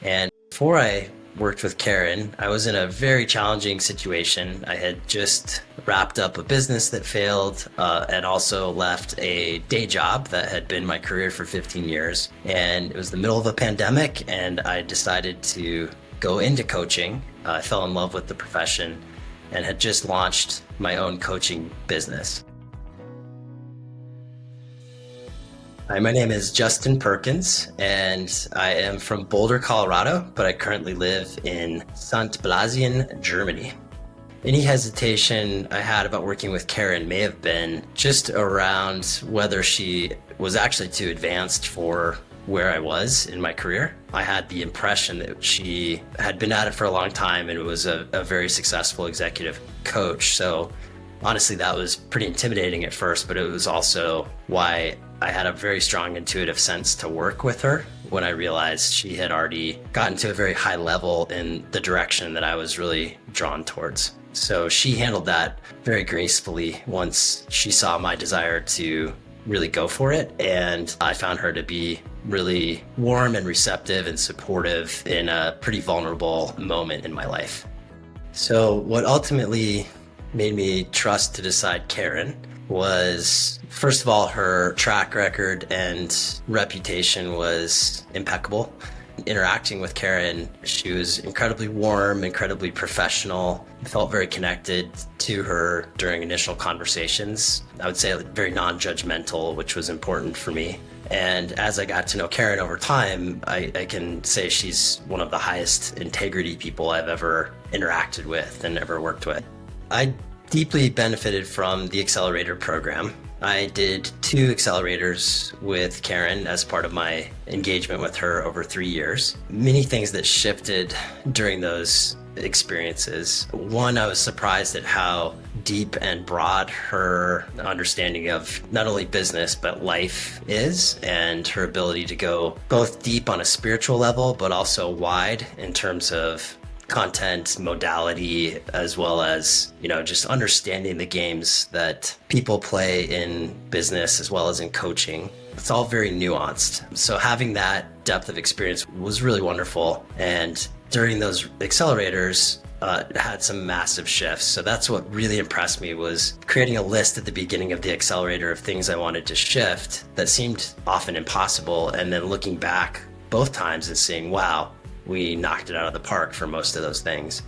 And before I worked with Karen, I was in a very challenging situation. I had just wrapped up a business that failed and also left a day job that had been my career for 15 years. And it was the middle of a pandemic, and I decided to go into coaching. I fell in love with the profession and had just launched my own coaching business. Hi, my name is Justin Perkins, and I am from Boulder, Colorado, but I currently live in St. Blasien, Germany. Any hesitation I had about working with Karen may have been just around whether she was actually too advanced for where I was in my career. I had the impression that she had been at it for a long time and was a very successful executive coach. So honestly, that was pretty intimidating at first, but it was also why I had a very strong intuitive sense to work with her when I realized she had already gotten to a very high level in the direction that I was really drawn towards. So she handled that very gracefully once she saw my desire to really go for it. And I found her to be really warm and receptive and supportive in a pretty vulnerable moment in my life. So what ultimately made me trust to decide Karen was, first of all, her track record and reputation was impeccable. Interacting with Karen, she was incredibly warm, incredibly professional. I felt very connected to her during initial conversations. I would say very non-judgmental, which was important for me. And as I got to know Karen over time, I can say she's one of the highest integrity people I've ever interacted with and ever worked with. I deeply benefited from the Accelerator program. I did 2 accelerators with Karen as part of my engagement with her over 3 years. Many things that shifted during those experiences. One, I was surprised at how deep and broad her understanding of not only business but life is, and her ability to go both deep on a spiritual level but also wide in terms of content, modality, as well as, just understanding the games that people play in business as well as in coaching. It's all very nuanced. So having that depth of experience was really wonderful. And during those accelerators, had some massive shifts. So that's what really impressed me, was creating a list at the beginning of the accelerator of things I wanted to shift that seemed often impossible. And then looking back both times and seeing, wow, we knocked it out of the park for most of those things.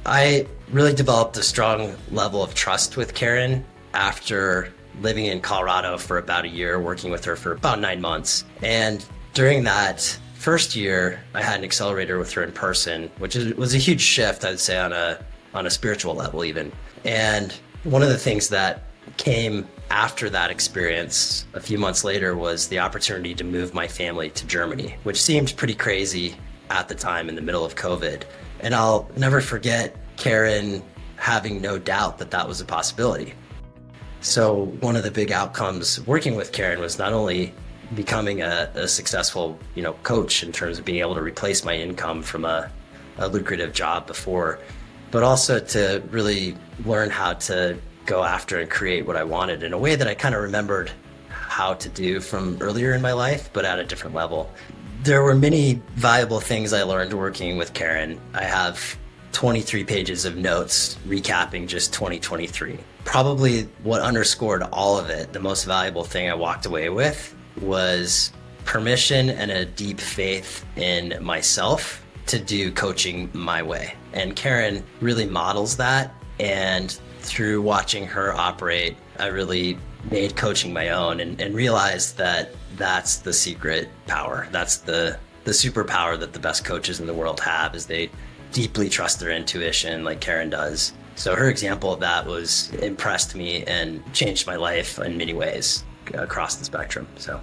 I really developed a strong level of trust with Karen after living in Colorado for about a year, working with her for about 9 months. And during that first year, I had an accelerator with her in person, which was a huge shift, I'd say, on a spiritual level even. And one of the things that came after that experience a few months later was the opportunity to move my family to Germany, which seemed pretty crazy at the time in the middle of COVID. And I'll never forget Karen having no doubt that that was a possibility. So one of the big outcomes working with Karen was not only becoming a successful, coach in terms of being able to replace my income from a lucrative job before, but also to really learn how to go after and create what I wanted in a way that I kind of remembered how to do from earlier in my life, but at a different level. There were many valuable things I learned working with Karen. I have 23 pages of notes recapping just 2023. Probably what underscored all of it, the most valuable thing I walked away with, was permission and a deep faith in myself to do coaching my way. And Karen really models that. And through watching her operate, I really made coaching my own and realized that that's the secret power. That's the superpower that the best coaches in the world have, is they deeply trust their intuition like Karen does. So her example of that impressed me and changed my life in many ways across the spectrum. So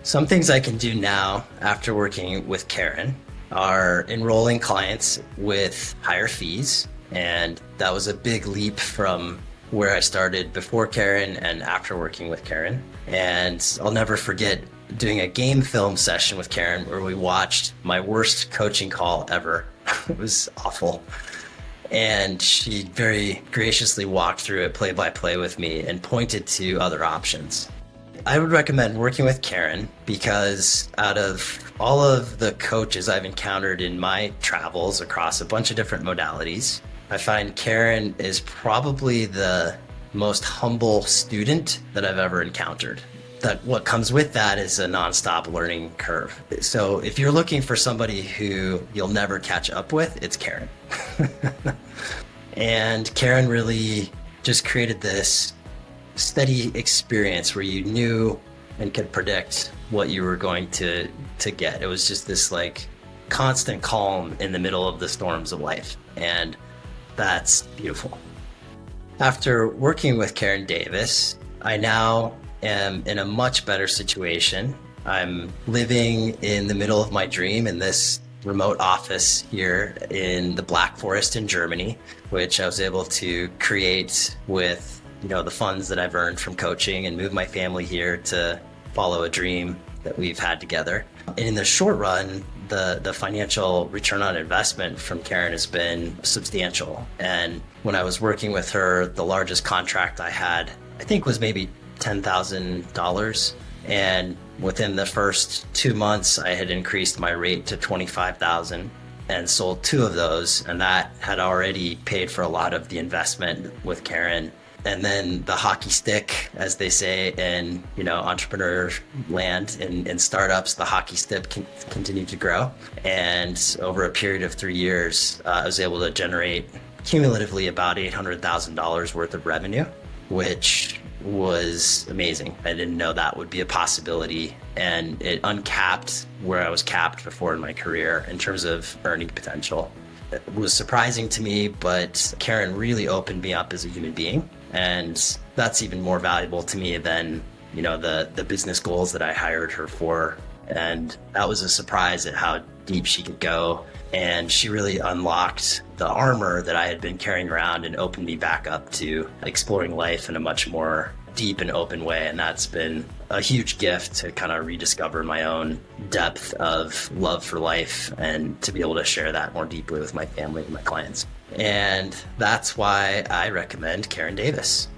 some things I can do now after working with Karen are enrolling clients with higher fees. And that was a big leap from where I started before Karen and after working with Karen. And I'll never forget doing a game film session with Karen where we watched my worst coaching call ever. It was awful. And she very graciously walked through it play by play with me and pointed to other options. I would recommend working with Karen because out of all of the coaches I've encountered in my travels across a bunch of different modalities, I find Karen is probably the most humble student that I've ever encountered. That what comes with that is a nonstop learning curve. So if you're looking for somebody who you'll never catch up with, it's Karen. And Karen really just created this steady experience where you knew and could predict what you were going to get. It was just this like constant calm in the middle of the storms of life. And that's beautiful. After working with Karen Davis, I now am in a much better situation. I'm living in the middle of my dream in this remote office here in the Black Forest in Germany, which I was able to create with the funds that I've earned from coaching and move my family here to follow a dream that we've had together. And in the short run, the financial return on investment from Karen has been substantial. And when I was working with her, the largest contract I had, I think, was maybe $10,000. And within the first 2 months, I had increased my rate to $25,000 and sold 2 of those. And that had already paid for a lot of the investment with Karen. And then the hockey stick, as they say in entrepreneur land, in startups, the hockey stick continued to grow. And over a period of 3 years, I was able to generate cumulatively about $800,000 worth of revenue, which was amazing. I didn't know that would be a possibility, and it uncapped where I was capped before in my career in terms of earning potential. It was surprising to me, but Karen really opened me up as a human being, and that's even more valuable to me than the business goals that I hired her for. And that was a surprise at how deep she could go. And she really unlocked the armor that I had been carrying around and opened me back up to exploring life in a much more deep and open way. And that's been a huge gift to kind of rediscover my own depth of love for life and to be able to share that more deeply with my family and my clients. And that's why I recommend Karen Davis.